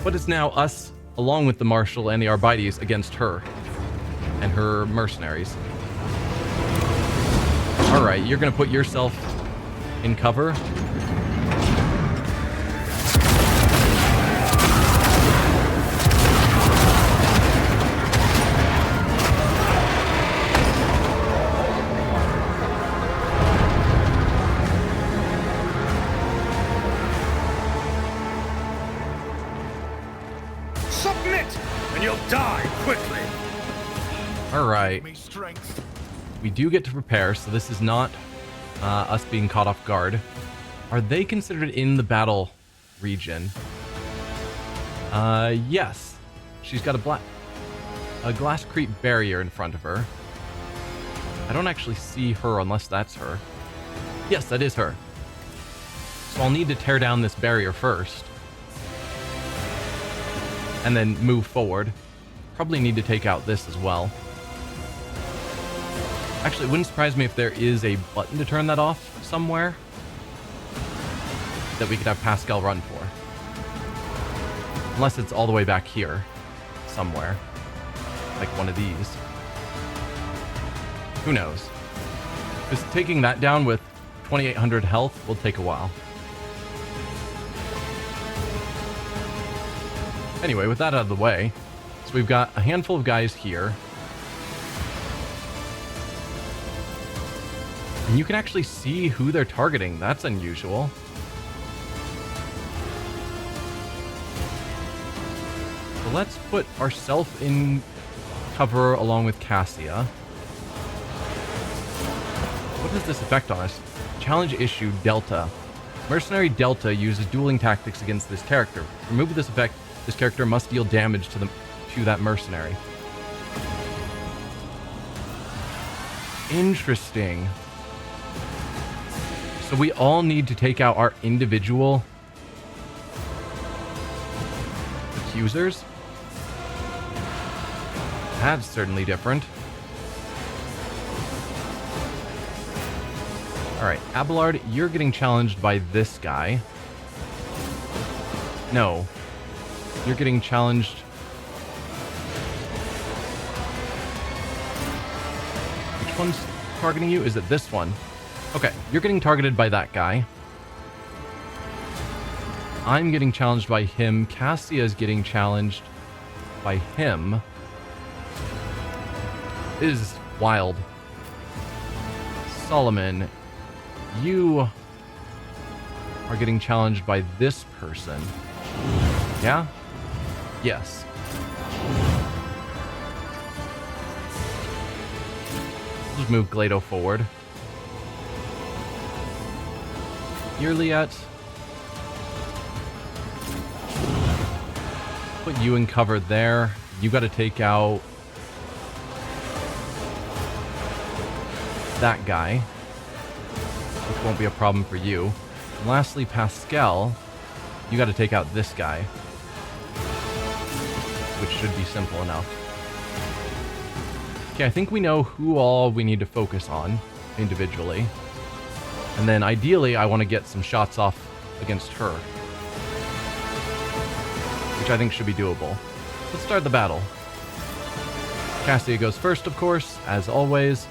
But it's now us, along with the Marshal and the Arbites, against her and her mercenaries. Alright, you're going to put yourself in cover. Submit, and you'll die quickly. Alright. We do get to prepare, so this is not us being caught off guard. Are they considered in the battle region? Yes. She's got a glasscrete barrier in front of her. I don't actually see her unless that's her. Yes, that is her. So I'll need to tear down this barrier first. And then move forward. Probably need to take out this as well. Actually, it wouldn't surprise me if there is a button to turn that off somewhere that we could have Pascal run for. Unless it's all the way back here somewhere. Like one of these. Who knows? Just taking that down with 2,800 health will take a while. Anyway, with that out of the way, so we've got a handful of guys here. And you can actually see who they're targeting. That's unusual. So let's put ourselves in cover along with Cassia. What does this affect on us? Challenge issue Delta. Mercenary Delta uses dueling tactics against this character. Remove this effect. This character must deal damage to that mercenary. Interesting. So we all need to take out our individual accusers. That's certainly different. Alright, Abelard, you're getting challenged by this guy. No. You're getting challenged. Which one's targeting you? Is it this one? Okay, you're getting targeted by that guy. I'm getting challenged by him. Cassia is getting challenged by him. This is wild. Solomon, you are getting challenged by this person. Yeah? Yes. Just move Glado forward. Irliet. Put you in cover there. You got to take out that guy, which won't be a problem for you. And lastly, Pascal, you got to take out this guy, which should be simple enough. Okay, I think we know who all we need to focus on individually. And then ideally, I want to get some shots off against her, which I think should be doable. Let's start the battle. Cassia goes first, of course, as always.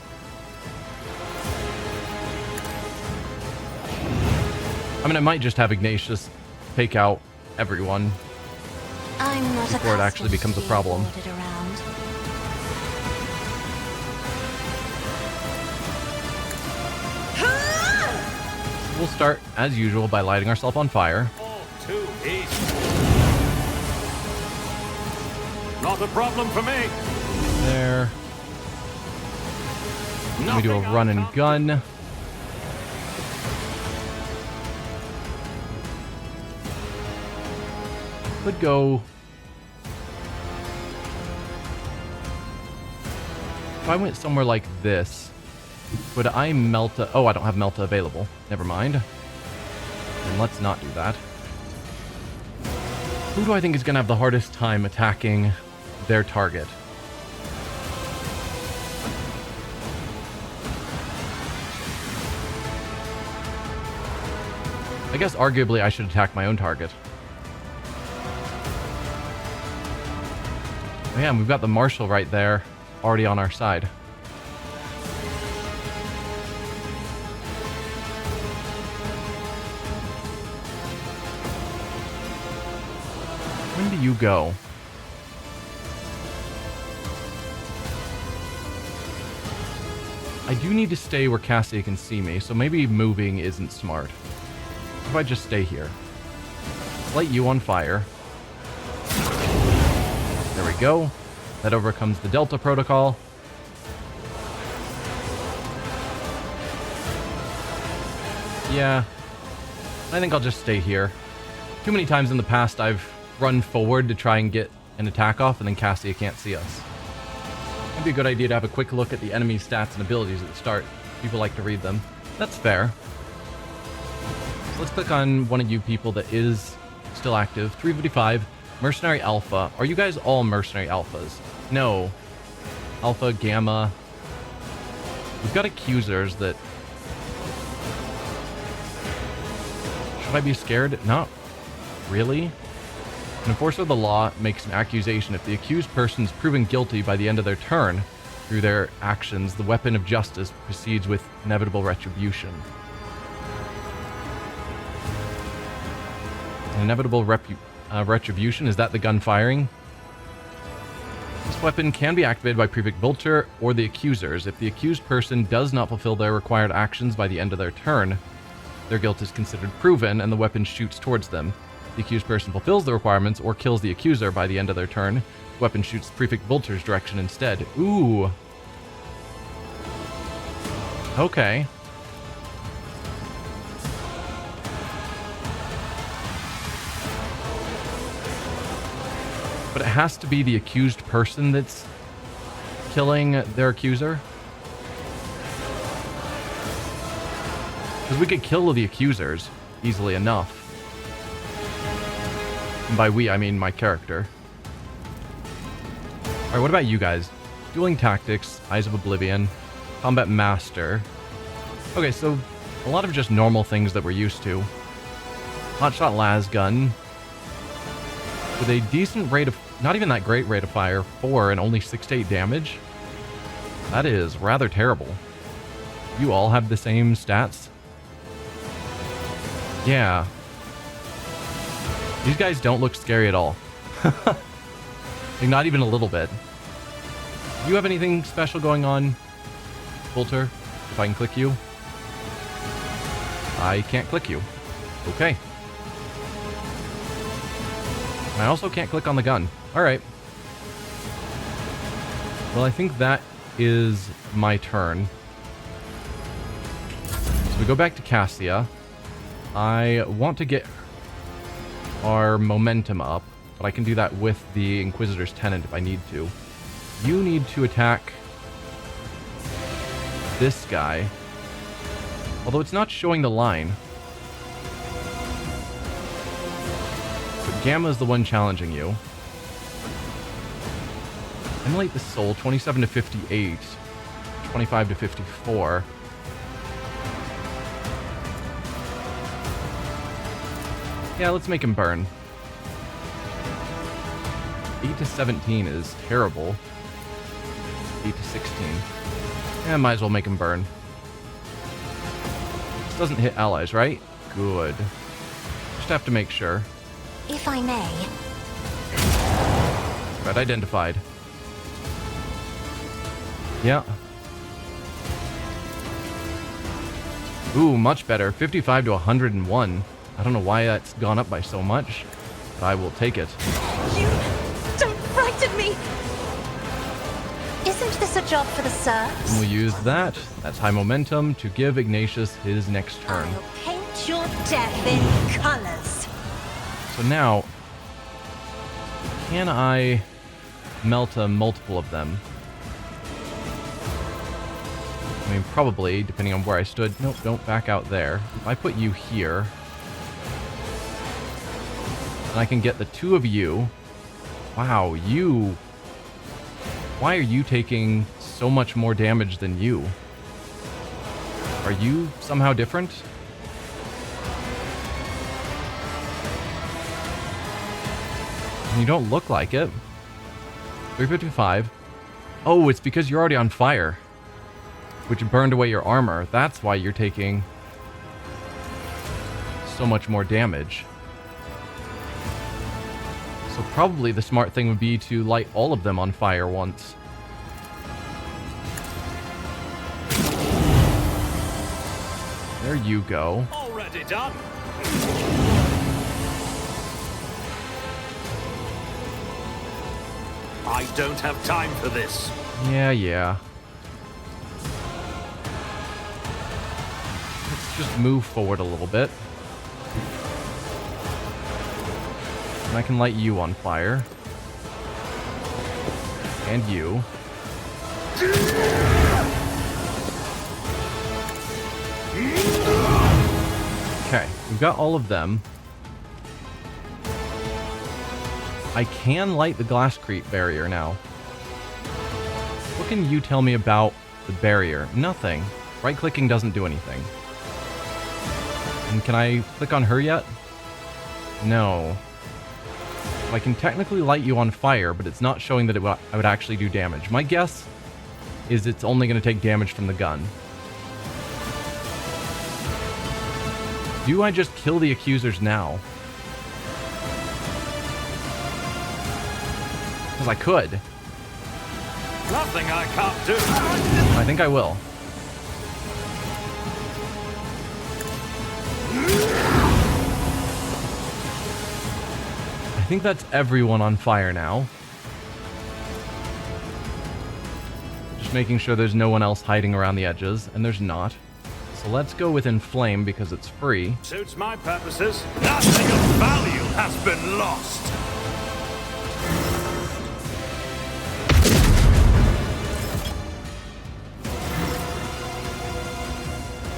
I mean, I might just have Ignatius take out everyone before it actually becomes a problem. We'll start, as usual, by lighting ourselves on fire. All too easy. Not a problem for me. There. Let me do a run and gun. Could go. If I went somewhere like this, would I Melta? Oh, I don't have Melta available. Never mind. And let's not do that. Who do I think is going to have the hardest time attacking their target? I guess arguably I should attack my own target. Oh yeah, and we've got the Marshal right there, already on our side. When do you go? I do need to stay where Cassia can see me, so maybe moving isn't smart. What if I just stay here? Light you on fire. There we go. That overcomes the Delta Protocol. Yeah. I think I'll just stay here. Too many times in the past I've run forward to try and get an attack off, and then Cassia can't see us. It'd be a good idea to have a quick look at the enemy's stats and abilities at the start. People like to read them. That's fair. So let's click on one of you people that is still active. 355, Mercenary Alpha. Are you guys all Mercenary Alphas? No. Alpha, Gamma. We've got accusers that... Should I be scared? Not really. An enforcer of the law makes an accusation. If the accused person is proven guilty by the end of their turn through their actions, the weapon of justice proceeds with inevitable retribution. An inevitable retribution? Is that the gun firing? This weapon can be activated by Prefect Vulture or the accusers. If the accused person does not fulfill their required actions by the end of their turn, their guilt is considered proven and the weapon shoots towards them. The accused person fulfills the requirements or kills the accuser by the end of their turn. The weapon shoots Prefect Vulture's direction instead. Ooh. Okay. But it has to be the accused person that's killing their accuser? Because we could kill the accusers easily enough. And by we, I mean my character. Alright, what about you guys? Dueling Tactics, Eyes of Oblivion, Combat Master. Okay, so a lot of just normal things that we're used to. Hotshot Lasgun. With a decent rate of... Not even that great rate of fire. 4 and only 6 to 8 damage. That is rather terrible. You all have the same stats? Yeah. These guys don't look scary at all. Like, not even a little bit. Do you have anything special going on, Vulture? If I can click you? I can't click you. Okay. And I also can't click on the gun. Alright. Well, I think that is my turn. So we go back to Cassia. I want to get our momentum up, but I can do that with the Inquisitor's Tenant if I need to. You need to attack this guy. Although it's not showing the line. But Gamma is the one challenging you. Emulate the Soul, 27 to 58. 25 to 54. Yeah, let's make him burn. 8 to 17 is terrible. 8 to 16. Yeah, might as well make him burn. This doesn't hit allies, right? Good. Just have to make sure. If I may. Threat identified. Yeah. Ooh, much better. 55 to 101. I don't know why that's gone up by so much, but I will take it. You don't frighten me! Isn't this a job for the serfs? And we'll use that. That's high momentum to give Ignatius his next turn. I'll paint your death in colors. So now, can I melt a multiple of them? I mean, probably, depending on where I stood. Nope, don't back out there. If I put you here, and I can get the two of you. Wow, you... Why are you taking so much more damage than you? Are you somehow different? You don't look like it. 355. Oh, it's because you're already on fire, which burned away your armor. That's why you're taking so much more damage. So probably the smart thing would be to light all of them on fire once. There you go. Already done. I don't have time for this. Yeah. Let's just move forward a little bit. And I can light you on fire. And you. Okay, we've got all of them. I can light the glass creep barrier now. What can you tell me about the barrier? Nothing. Right-clicking doesn't do anything. And can I click on her yet? No. I can technically light you on fire, but it's not showing that I would actually do damage. My guess is it's only going to take damage from the gun. Do I just kill the accusers now? Because I could. Nothing I can't do. I think I will. I think that's everyone on fire now. Just making sure there's no one else hiding around the edges, and there's not. So let's go with Inflame because it's free. Suits my purposes. Nothing of value has been lost.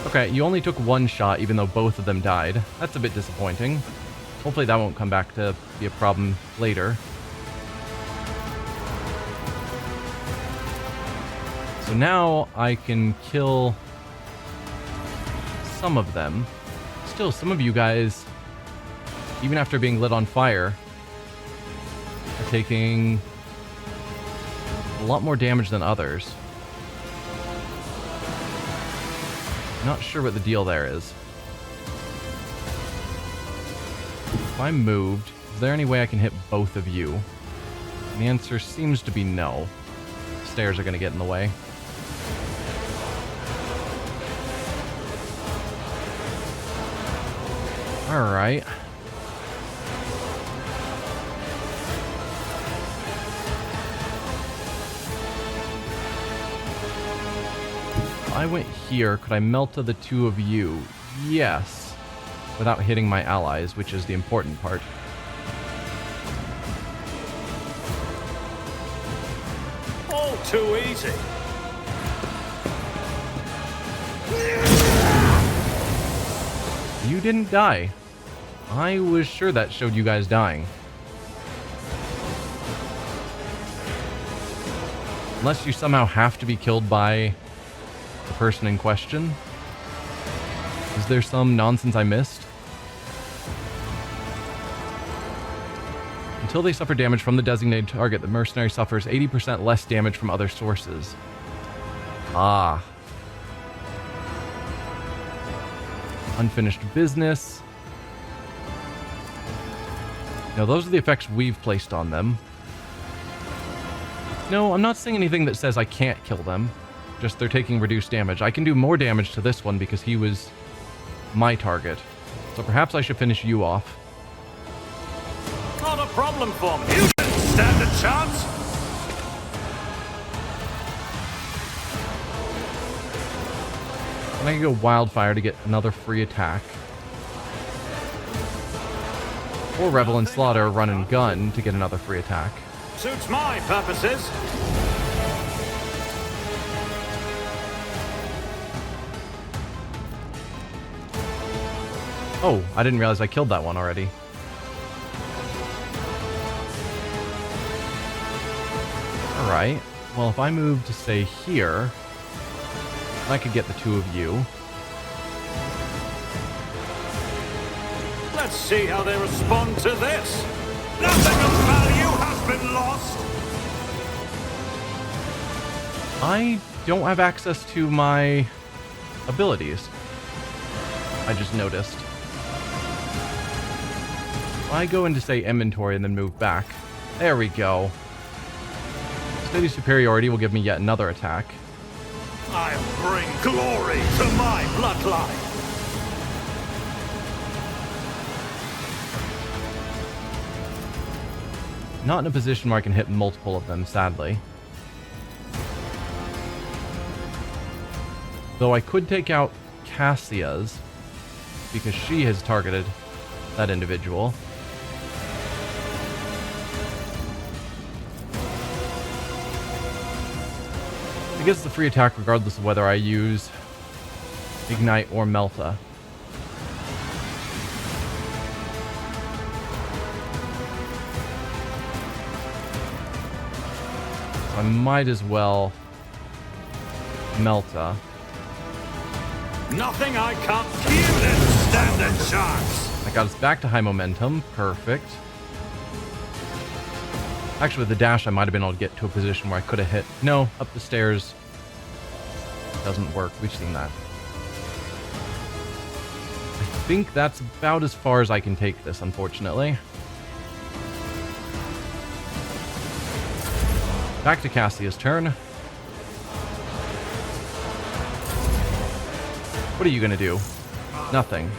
Okay, you only took one shot even though both of them died. That's a bit disappointing. Hopefully that won't come back to be a problem later. So now I can kill some of them. Still, some of you guys, even after being lit on fire, are taking a lot more damage than others. Not sure what the deal there is. If I moved, is there any way I can hit both of you? And the answer seems to be no. Stairs are going to get in the way. Alright. If I went here, could I melt the two of you? Yes. Without hitting my allies, which is the important part. All too easy. You didn't die. I was sure that showed you guys dying. Unless you somehow have to be killed by the person in question. Is there some nonsense I missed? Until they suffer damage from the designated target, the mercenary suffers 80% less damage from other sources. Ah. Unfinished business. Now, those are the effects we've placed on them. No, I'm not saying anything that says I can't kill them. Just they're taking reduced damage. I can do more damage to this one because he was my target. So perhaps I should finish you off. Not a problem for me. You didn't stand a chance. And I can go Wildfire to get another free attack. Or Revel and Slaughter Run and Gun to get another free attack. Suits my purposes. Oh, I didn't realize I killed that one already. Alright. Well, if I move to, say, here, I could get the two of you. Let's see how they respond to this. Nothing of value has been lost. I don't have access to my abilities. I just noticed. I go into, say, inventory and then move back. There we go. Steady superiority will give me yet another attack. I'll bring glory to my bloodline. Not in a position where I can hit multiple of them, sadly. Though I could take out Cassia's, because she has targeted that individual. I guess it's a free attack regardless of whether I use Ignite or Melta. I might as well Melta. Nothing I can't kill and stand a chance. That got us back to high momentum. Perfect. Actually, with the dash, I might have been able to get to a position where I could have hit. No, up the stairs doesn't work. We've seen that. I think that's about as far as I can take this, unfortunately. Back to Cassia's turn. What are you gonna do? Nothing.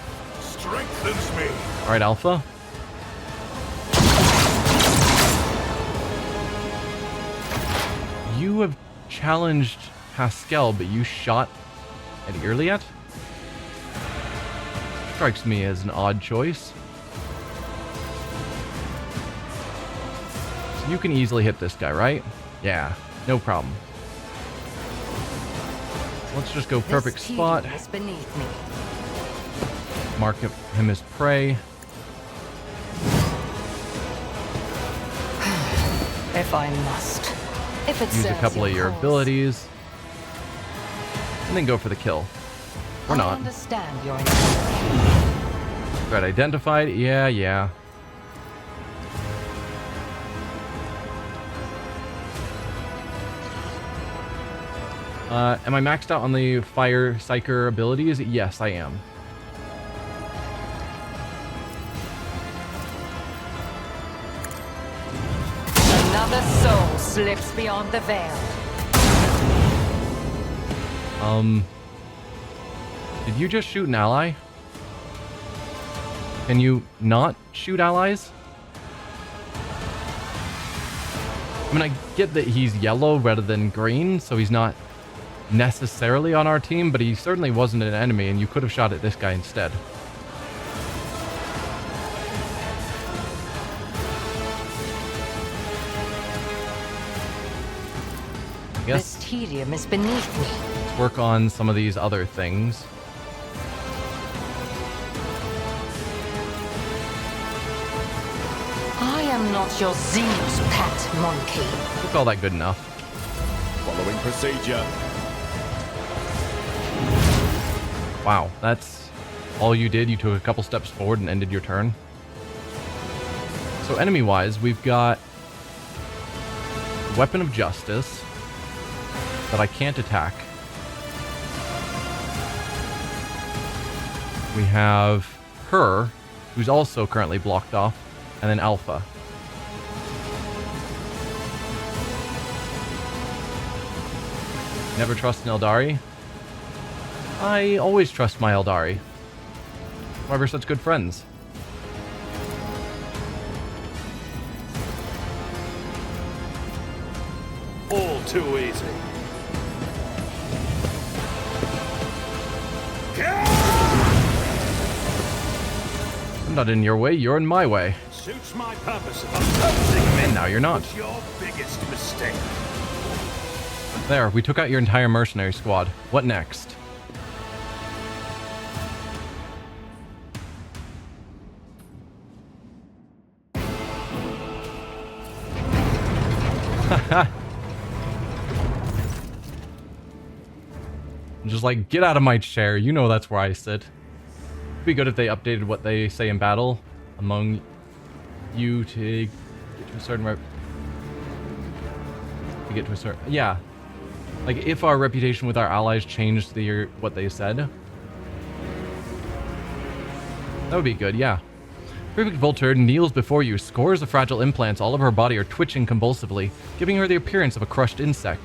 Strengthens me. All right, Alpha. You have challenged Pascal, but you shot at Irliet? Strikes me as an odd choice. So you can easily hit this guy, right? Yeah, no problem. Let's just go perfect spot. Beneath me. Mark him as prey. If I must. If it Use a serves couple of your cause. abilities. And then go for the kill. Or I not. understand your Threat identified. Yeah. Am I maxed out on the fire psyker abilities? Yes, I am. Another soul slips beyond the veil. Did you just shoot an ally? Can you not shoot allies? I mean, I get that he's yellow rather than green, so he's not necessarily on our team, but he certainly wasn't an enemy, and you could have shot at this guy instead. I guess This tedium is beneath me. let's work on some of these other things. I am not your xenos pet monkey. We'll call that good enough. Following procedure. Wow, that's all you did? You took a couple steps forward and ended your turn? So enemy-wise, we've got Weapon of Justice that I can't attack. We have her, who's also currently blocked off, and then Alpha. Never trust an Eldari? I always trust my Eldari. Why we're such good friends. All too easy. I'm not in your way, you're in my way. Suits my purpose of opposing me. And now you're not. What's your biggest mistake? There, we took out your entire mercenary squad. What next? Just like, get out of my chair. You know that's where I sit. It'd be good if they updated what they say in battle among you to get to a certain... To get to a certain... Yeah. Like, if our reputation with our allies changed what they said. That would be good, yeah. Prefect Vulture kneels before you, scores of fragile implants all over her body are twitching convulsively, giving her the appearance of a crushed insect.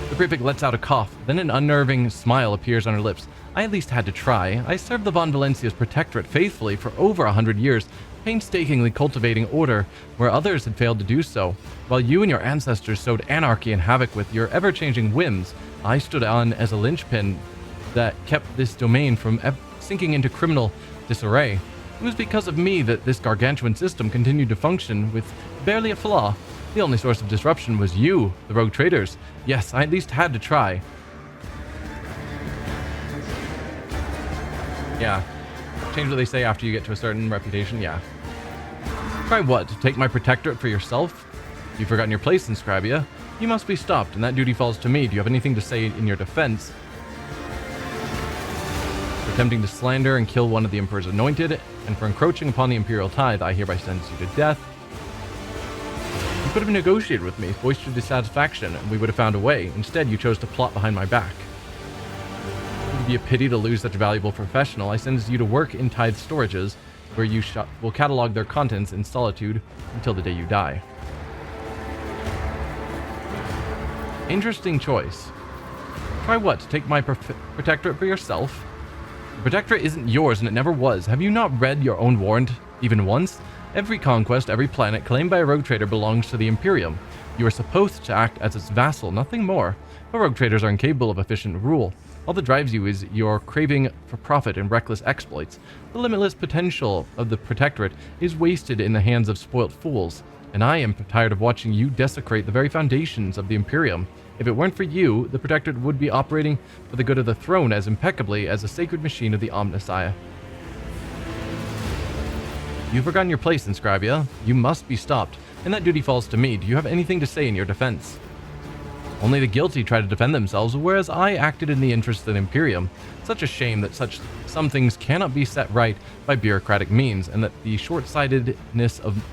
The Prefect lets out a cough, then an unnerving smile appears on her lips. I at least had to try. I served the Von Valencia's protectorate faithfully for over 100 years, painstakingly cultivating order where others had failed to do so. While you and your ancestors sowed anarchy and havoc with your ever-changing whims, I stood on as a linchpin that kept this domain from sinking into criminal disarray. It was because of me that this gargantuan system continued to function with barely a flaw. The only source of disruption was you, the rogue traders. Yes, I at least had to try. Yeah. Change what they say after you get to a certain reputation, yeah. Try what? To take my protectorate for yourself? You've forgotten your place in Scrabia. You must be stopped, and that duty falls to me. Do you have anything to say in your defense? For attempting to slander and kill one of the Emperor's anointed, and for encroaching upon the Imperial tithe, I hereby sentence you to death. You could have negotiated with me, voiced your dissatisfaction, and we would have found a way. Instead, you chose to plot behind my back. It would be a pity to lose such a valuable professional. I sentence you to work in tithe storages, where you will catalog their contents in solitude until the day you die. Interesting choice. Try what? To take my protectorate for yourself? The protectorate isn't yours, and it never was. Have you not read your own warrant even once? Every conquest, every planet claimed by a rogue trader belongs to the Imperium. You are supposed to act as its vassal, nothing more. But rogue traders are incapable of efficient rule. All that drives you is your craving for profit and reckless exploits. The limitless potential of the protectorate is wasted in the hands of spoilt fools, and I am tired of watching you desecrate the very foundations of the Imperium. If it weren't for you, the protectorate would be operating for the good of the throne as impeccably as a sacred machine of the Omnissiah. You've forgotten your place in Scrabia. You must be stopped, and that duty falls to me. Do you have anything to say in your defense? Only the guilty try to defend themselves, whereas I acted in the interest of the Imperium. Such a shame that some things cannot be set right by bureaucratic means, and that the short-sightedness of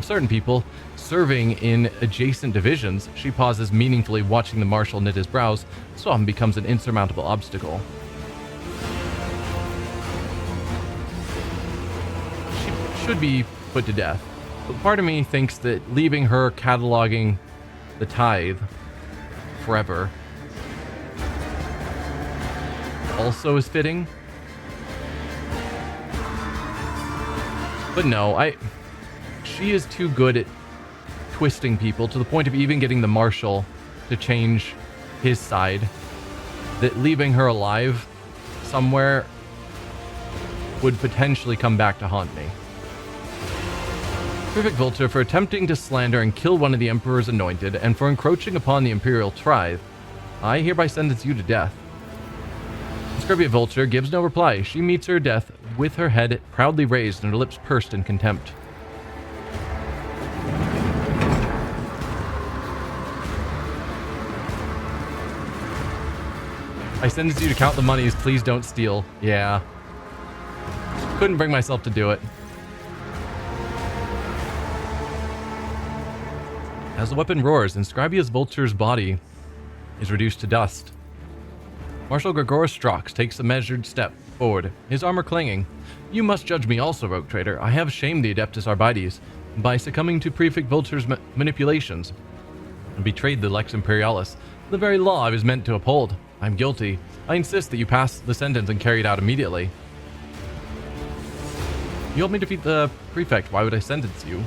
certain people serving in adjacent divisions. She pauses meaningfully, watching the Marshal knit his brows, so often becomes an insurmountable obstacle. She should be put to death, but part of me thinks that leaving her cataloging the tithe forever also is fitting. But no, she is too good at twisting people to the point of even getting the Marshal to change his side, that leaving her alive somewhere would potentially come back to haunt me. Prefect Vulture, for attempting to slander and kill one of the Emperor's anointed, and for encroaching upon the Imperial tithe, I hereby sentence you to death. Scrabia Vulture gives no reply. She meets her death with her head proudly raised and her lips pursed in contempt. I sentence you to count the monies. Please don't steal. Yeah. Couldn't bring myself to do it. As the weapon roars and Scrabia's Vulture's body is reduced to dust, Marshal Gregorus Strox takes a measured step forward, his armor clanging. You must judge me also, rogue trader. I have shamed the Adeptus Arbites by succumbing to Prefect Vulture's manipulations and betrayed the Lex Imperialis, the very law I was meant to uphold. I'm guilty. I insist that you pass the sentence and carry it out immediately. You helped me defeat the Prefect. Why would I sentence you?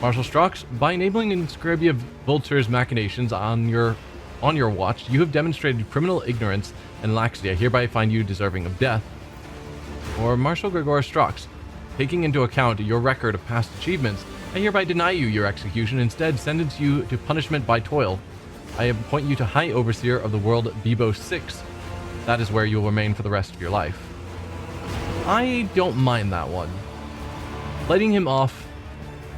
Marshal Strox, by enabling Scrabia Vulture's machinations on your watch, you have demonstrated criminal ignorance and laxity. I hereby find you deserving of death. Or Marshal Gregorus Strox, taking into account your record of past achievements, I hereby deny you your execution, instead sentence you to punishment by toil. I appoint you to High Overseer of the world Bebo 6. That is where you will remain for the rest of your life. I don't mind that one. Letting him off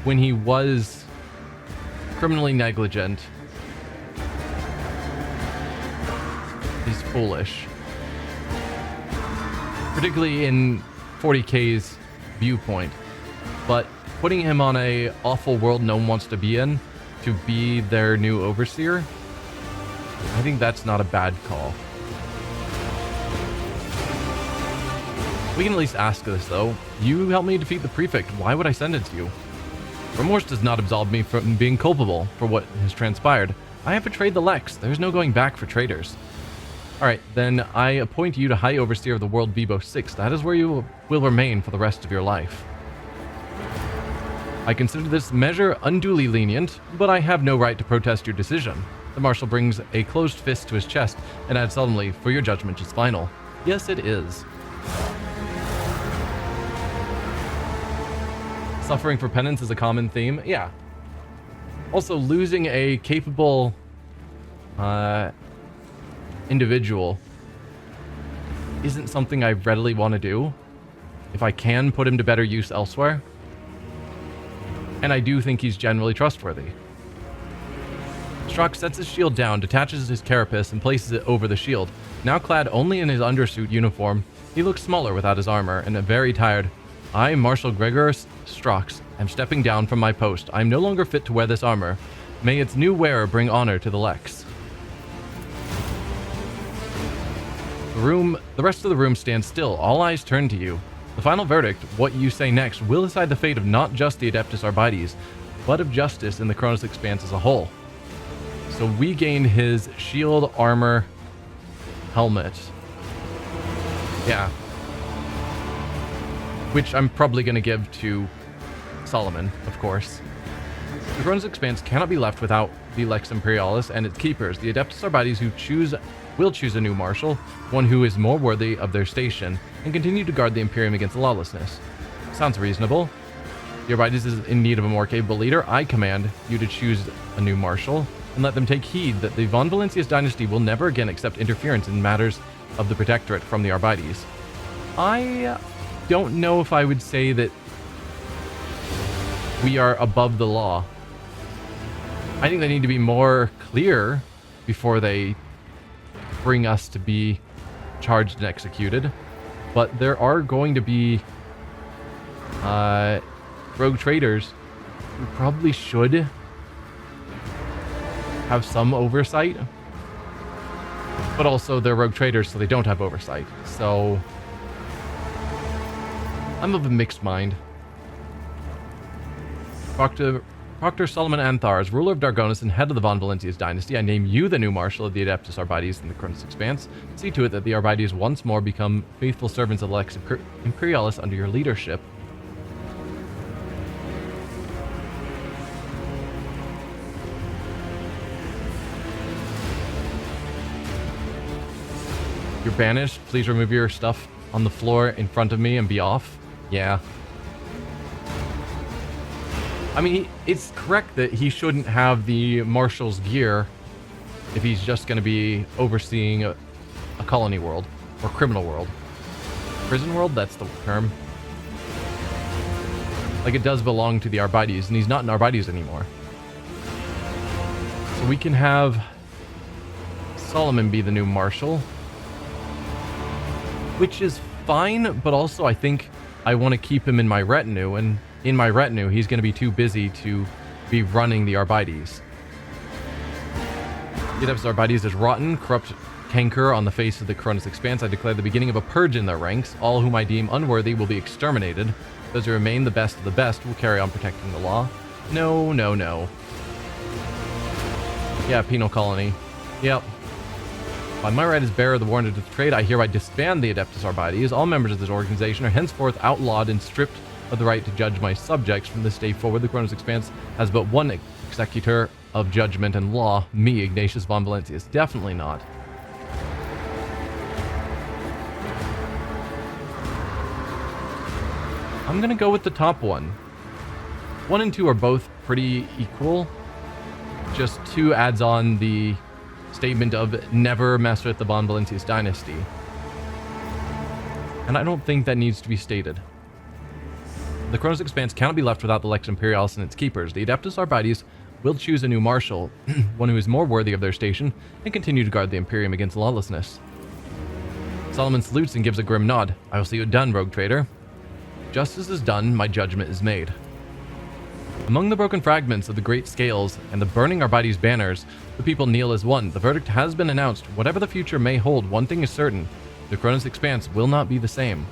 when he was criminally negligent is foolish. Particularly in 40K's viewpoint. But putting him on a awful world no one wants to be in to be their new overseer I think that's not a bad call. We can at least ask this, though. You helped me defeat the Prefect. Why would I sentence you? Remorse does not absolve me from being culpable for what has transpired. I have betrayed the Lex. There's no going back for traitors. Alright, then I appoint you to High Overseer of the World Vibo 6. That is where you will remain for the rest of your life. I consider this measure unduly lenient, but I have no right to protest your decision. The Marshal brings a closed fist to his chest and adds solemnly, for your judgment is final. Yes, it is. Suffering for penance is a common theme. Yeah. Also, losing a capable individual isn't something I readily want to do. If I can put him to better use elsewhere. And I do think he's generally trustworthy. Strock sets his shield down, detaches his carapace, and places it over the shield. Now clad only in his undersuit uniform, he looks smaller without his armor and very tired. I, Marshal Gregorus Strox, am stepping down from my post. I am no longer fit to wear this armor. May its new wearer bring honor to the Lex. The rest of the room stands still. All eyes turn to you. The final verdict, what you say next, will decide the fate of not just the Adeptus Arbites, but of justice in the Koronus Expanse as a whole. So we gain his shield, armor, helmet. Yeah. Which I'm probably going to give to Solomon, of course. The Koronus Expanse cannot be left without the Lex Imperialis and its keepers. The Adeptus Arbites will choose a new Marshal, one who is more worthy of their station, and continue to guard the Imperium against lawlessness. Sounds reasonable. The Arbites is in need of a more capable leader. I command you to choose a new Marshal, and let them take heed that the Von Valentius dynasty will never again accept interference in matters of the Protectorate from the Arbites. I don't know if I would say that we are above the law. I think they need to be more clear before they bring us to be charged and executed. But there are going to be rogue traders who probably should have some oversight. But also they're rogue traders, so they don't have oversight. So I'm of a mixed mind. Proctor Solomon Anthars, ruler of Dargonus and head of the Von Valentius dynasty, I name you the new Marshal of the Adeptus Arbites in the Koronus Expanse. See to it that the Arbites once more become faithful servants of the Lex Imperialis under your leadership. You're banished. Please remove your stuff on the floor in front of me and be off. Yeah. I mean, it's correct that he shouldn't have the Marshal's gear if he's just going to be overseeing a colony world or criminal world. Prison world, that's the term. Like, it does belong to the Arbites, and he's not an Arbites anymore. So we can have Solomon be the new Marshal, which is fine, but also I think I want to keep him in my retinue, and in my retinue, he's going to be too busy to be running the Arbites. The Adeptus Arbites is rotten, corrupt canker on the face of the Koronus Expanse. I declare the beginning of a purge in their ranks. All whom I deem unworthy will be exterminated. Those who remain the best of the best will carry on protecting the law. No, no, no. Yeah, penal colony. Yep. By my right as bearer of the warrant of trade, I hereby disband the Adeptus Arbites. All members of this organization are henceforth outlawed and stripped of the right to judge my subjects. From this day forward, the Koronus Expanse has but one executor of judgment and law, me, Ignatius Von Valentius. Definitely not. I'm gonna go with the top one. 1 and 2 are both pretty equal. Just 2 adds on the statement of never mess with the Von Valentius dynasty. And I don't think that needs to be stated. The Koronus Expanse cannot be left without the Lex Imperialis and its keepers. The Adeptus Arbites will choose a new Marshal, one who is more worthy of their station, and continue to guard the Imperium against lawlessness. Solomon salutes and gives a grim nod. I will see you done, rogue trader. Justice is done, my judgment is made. Among the broken fragments of the great scales and the burning Arbites banners, the people kneel as one. The verdict has been announced. Whatever the future may hold, one thing is certain. The Koronus Expanse will not be the same.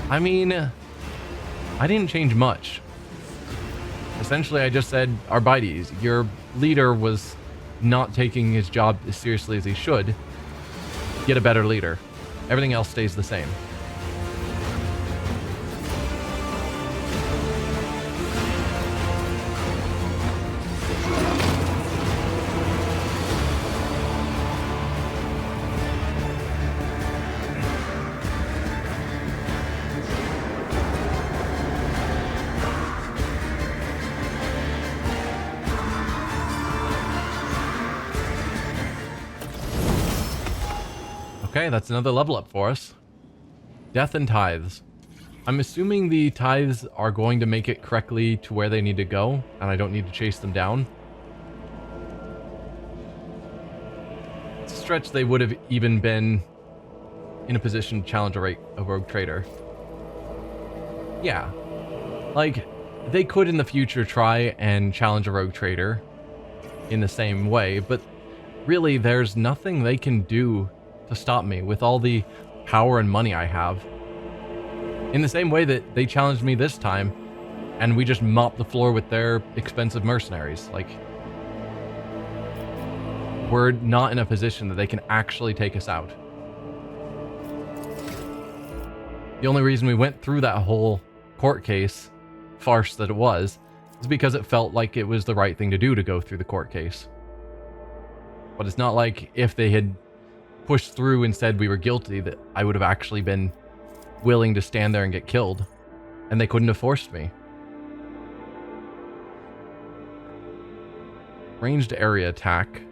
I mean, I didn't change much. Essentially, I just said, Arbites, your leader was not taking his job as seriously as he should. Get a better leader. Everything else stays the same. Okay, that's another level up for us. Death and tithes. I'm assuming the tithes are going to make it correctly to where they need to go, and I don't need to chase them down. It's a stretch they would have even been in a position to challenge a rogue trader. Yeah. Like, they could in the future try and challenge a rogue trader in the same way, but really there's nothing they can do to stop me with all the power and money I have. In the same way that they challenged me this time, and we just mopped the floor with their expensive mercenaries. Like, we're not in a position that they can actually take us out. The only reason we went through that whole court case farce that it was is because it felt like it was the right thing to do to go through the court case. But it's not like if they had pushed through and said we were guilty that I would have actually been willing to stand there and get killed, and they couldn't have forced me. Ranged area attack.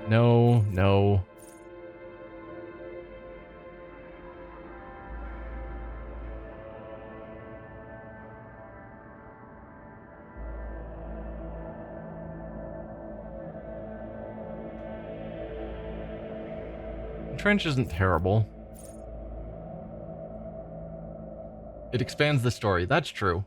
No, no. Trench isn't terrible. It expands the story. That's true.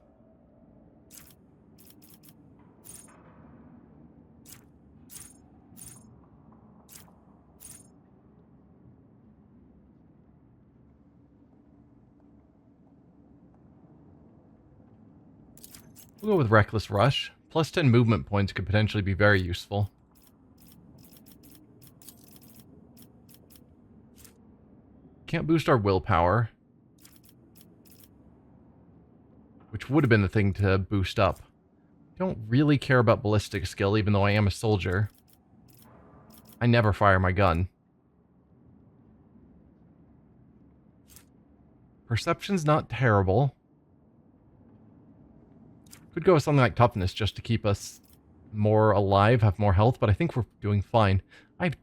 We'll go with Reckless Rush. Plus 10 movement points could potentially be very useful. Can't boost our willpower, which would have been the thing to boost up. Don't really care about ballistic skill, even though I am a soldier. I never fire my gun. Perception's not terrible. Could go with something like toughness just to keep us more alive, have more health, but I think we're doing fine. I have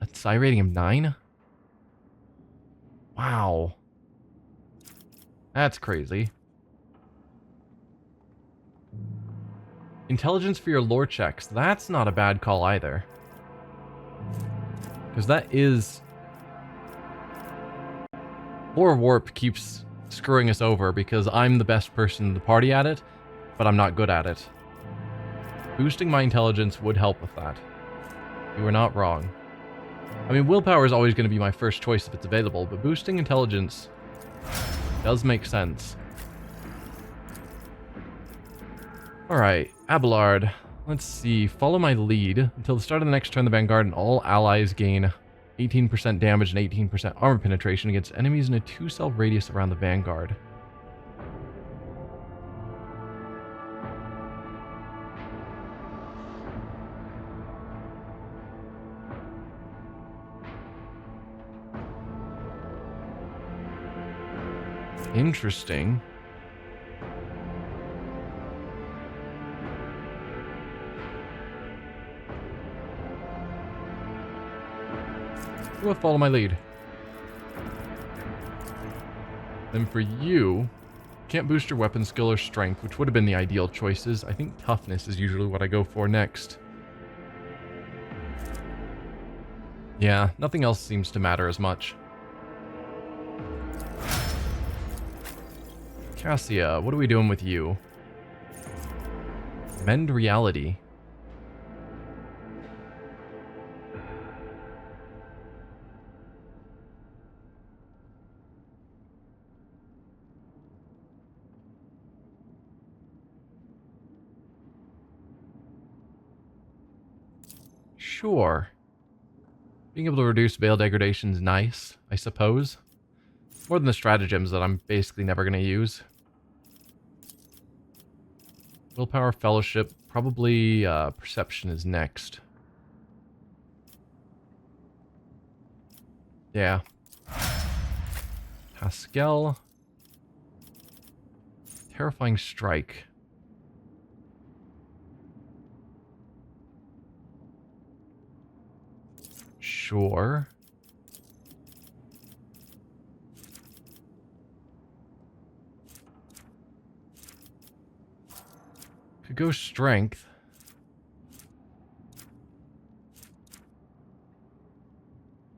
a psi rating of 9? Wow. That's crazy. Intelligence for your lore checks. That's not a bad call either. Because that is... Lore warp keeps screwing us over because I'm the best person in the party at it, but I'm not good at it. Boosting my intelligence would help with that. You were not wrong. I mean, willpower is always going to be my first choice if it's available, but boosting intelligence does make sense. Alright, Abelard. Let's see. Follow my lead. Until the start of the next turn, the Vanguard and all allies gain 18% damage and 18% armor penetration against enemies in a 2-cell radius around the Vanguard. Interesting. We'll follow my lead. Then for you, can't boost your weapon skill or strength, which would have been the ideal choices. I think toughness is usually what I go for next. Yeah, nothing else seems to matter as much. Cassia, what are we doing with you? Mend reality. Sure. Being able to reduce veil degradation is nice, I suppose. More than the stratagems that I'm basically never going to use. Willpower, fellowship, probably perception is next. Yeah. Pascal. Terrifying strike. Sure. Could go strength.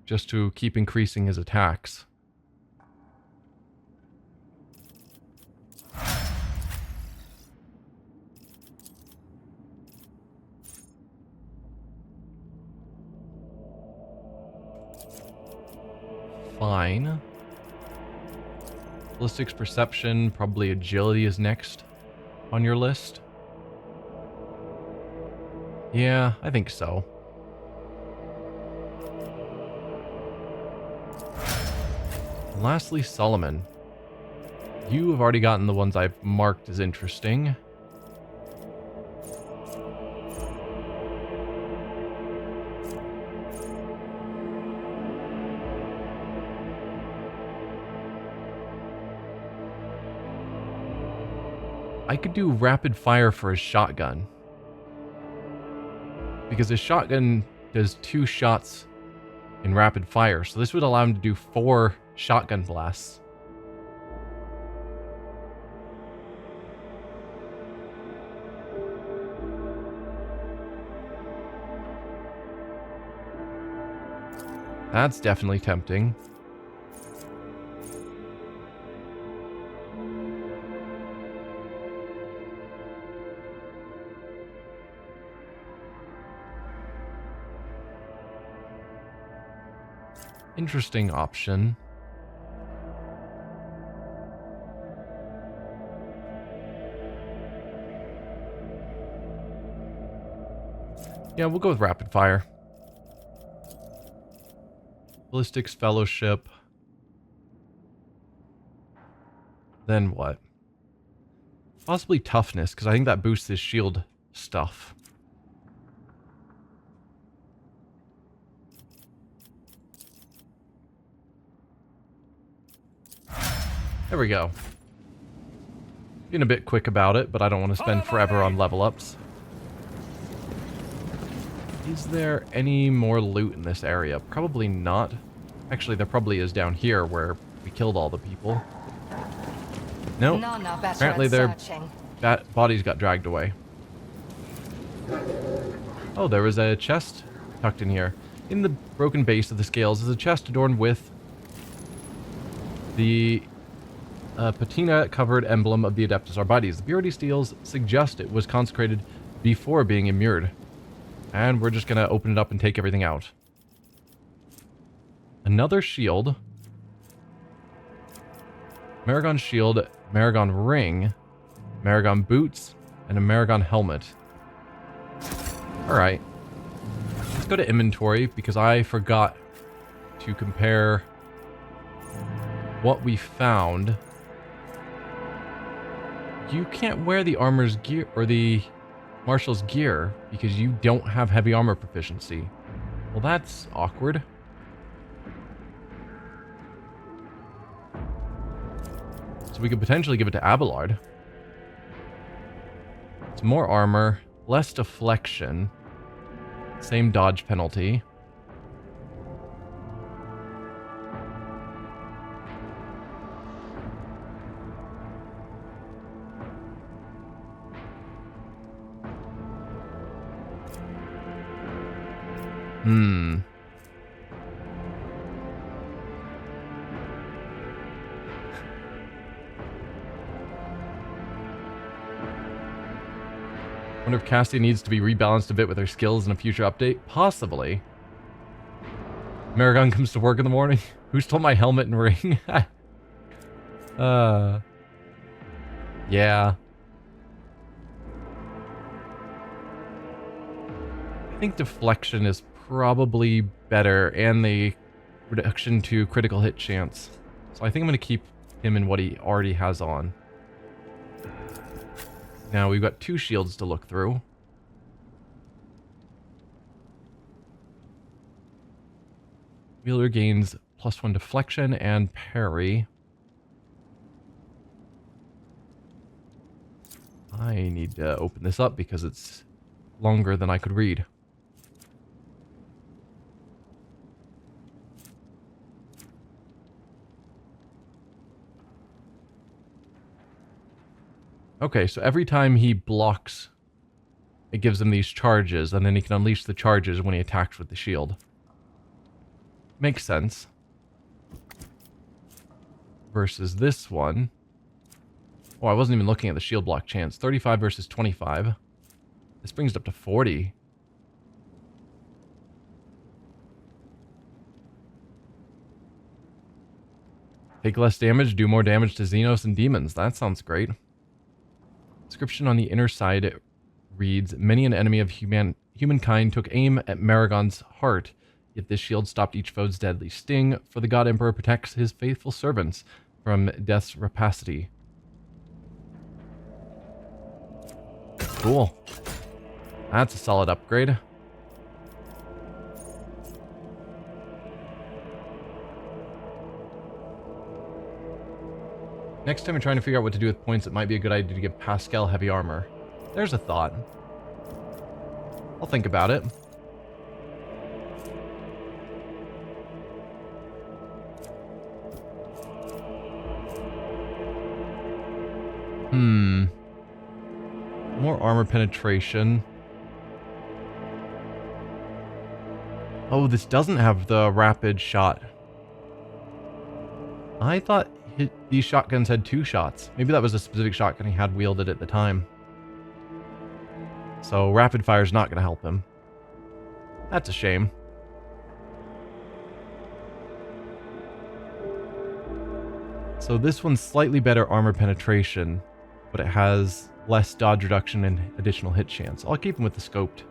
Just to keep increasing his attacks. Fine. Ballistics, perception, probably agility is next on your list. Yeah, I think so. And lastly, Solomon. You have already gotten the ones I've marked as interesting. I could do rapid fire for his shotgun. Because his shotgun does 2 shots in rapid fire. So this would allow him to do 4 shotgun blasts. That's definitely tempting. Interesting option. Yeah, we'll go with rapid fire. Ballistics, fellowship. Then what? Possibly toughness, because I think that boosts his shield stuff. There we go. Being a bit quick about it, but I don't want to spend forever on level ups. Is there any more loot in this area? Probably not. Actually, there probably is down here where we killed all the people. Nope. Apparently their bodies got dragged away. Oh, there was a chest tucked in here. In the broken base of the scales is a chest adorned with the patina-covered emblem of the Adeptus Arbites. The purity seals suggest it was consecrated before being immured. And we're just going to open it up and take everything out. Another shield. Maragon shield, Maragon ring, Maragon boots, and a Maragon helmet. Alright. Let's go to inventory, because I forgot to compare what we found. You can't wear the armor's gear, or the Marshal's gear, because you don't have heavy armor proficiency. Well, that's awkward. So we could potentially give it to Abelard. It's more armor, less deflection, same dodge penalty. Wonder if Cassie needs to be rebalanced a bit with her skills in a future update? Possibly. Maragon comes to work in the morning. Who stole my helmet and ring? Yeah. I think deflection is probably better, and the reduction to critical hit chance. So I think I'm going to keep him in what he already has on. Now we've got 2 shields to look through. Wielder gains +1 deflection and parry. I need to open this up because it's longer than I could read. Okay, so every time he blocks, it gives him these charges, and then he can unleash the charges when he attacks with the shield. Makes sense. Versus this one. Oh, I wasn't even looking at the shield block chance. 35 versus 25. This brings it up to 40. Take less damage, do more damage to xenos and demons. That sounds great. Inscription on the inner side reads, many an enemy of humankind took aim at Maragon's heart, yet this shield stopped each foe's deadly sting, for the God Emperor protects his faithful servants from death's rapacity. Cool. That's a solid upgrade. Next time I'm trying to figure out what to do with points, it might be a good idea to give Pascal heavy armor. There's a thought. I'll think about it. More armor penetration. Oh, this doesn't have the rapid shot. I thought these shotguns had 2 shots. Maybe that was a specific shotgun he had wielded at the time. So rapid fire is not going to help him. That's a shame. So this one's slightly better armor penetration, but it has less dodge reduction and additional hit chance. I'll keep him with the scoped.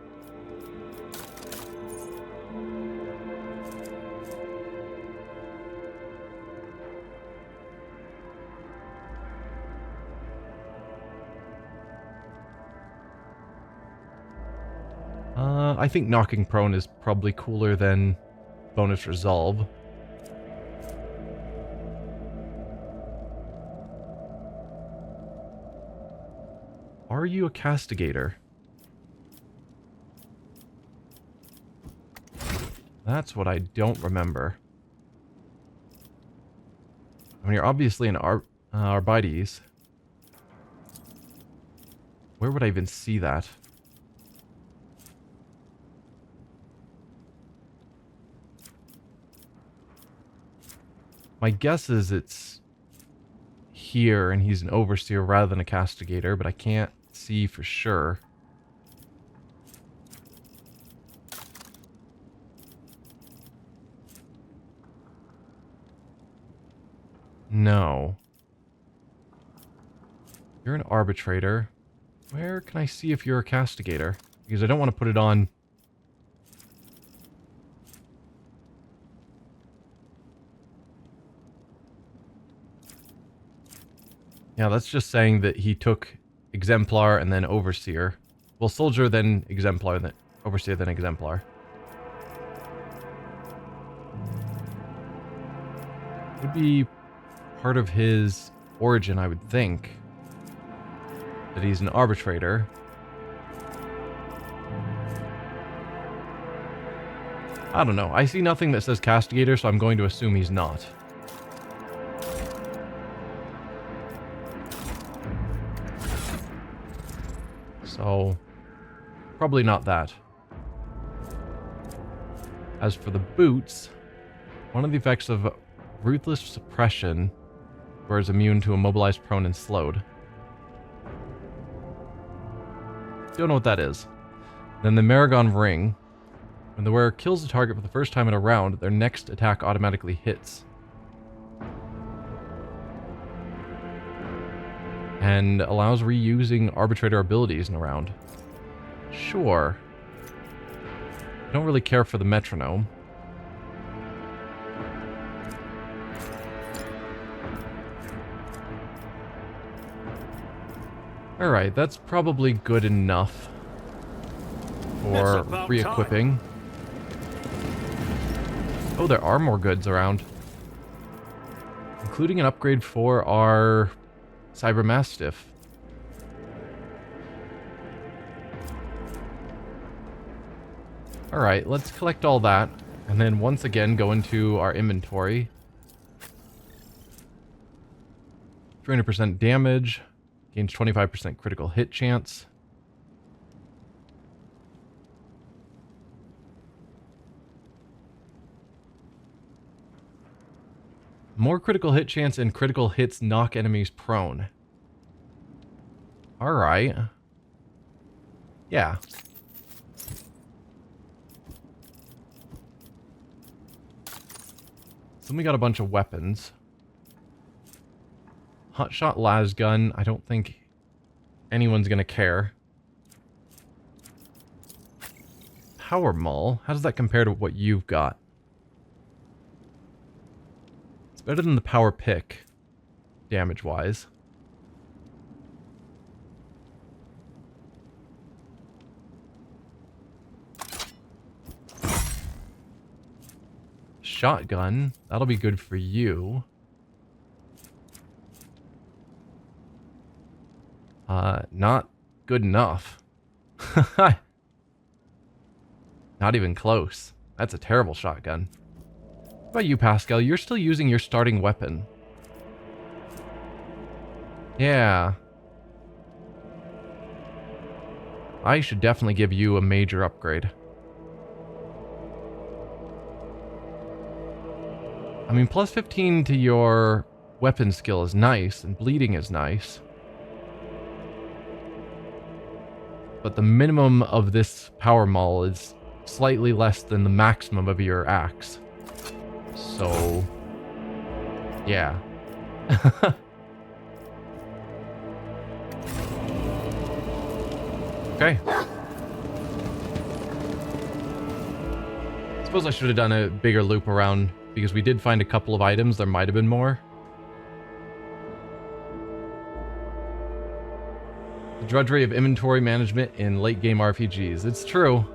I think knocking prone is probably cooler than bonus resolve. Are you a castigator? That's what I don't remember. I mean, you're obviously an Arbites. Where would I even see that? My guess is it's here and he's an overseer rather than a castigator, but I can't see for sure. No. You're an arbitrator. Where can I see if you're a castigator? Because I don't want to put it on... Yeah, that's just saying that he took Exemplar and then Overseer. Well, Soldier, then Exemplar, then Overseer, then Exemplar. Would be part of his origin, I would think. That he's an arbitrator. I don't know. I see nothing that says castigator, so I'm going to assume he's not. So, probably not that. As for the boots, one of the effects of ruthless suppression, where it's immune to immobilized, prone, and slowed. Don't know what that is. Then the Maragon Ring. When the wearer kills the target for the first time in a round, their next attack automatically hits. And allows reusing arbitrator abilities in a round. Sure. I don't really care for the metronome. Alright, that's probably good enough for re-equipping. Oh, there are more goods around. Including an upgrade for our Cyber Mastiff. Alright, let's collect all that. And then once again go into our inventory. 300% damage. Gains 25% critical hit chance. More critical hit chance and critical hits knock enemies prone. Alright. Yeah. So then we got a bunch of weapons. Hotshot las gun, I don't think anyone's gonna care. Power maul, how does that compare to what you've got? It's better than the power pick, damage-wise. Shotgun, that'll be good for you. Not good enough. Not even close. That's a terrible shotgun. What about you, Pascal? You're still using your starting weapon. Yeah. I should definitely give you a major upgrade. I mean, plus 15 to your weapon skill is nice, and bleeding is nice. But the minimum of this power maul is slightly less than the maximum of your axe. So, yeah. Okay. Suppose I should have done a bigger loop around, because we did find a couple of items. There might have been more. The drudgery of inventory management in late game RPGs. It's true.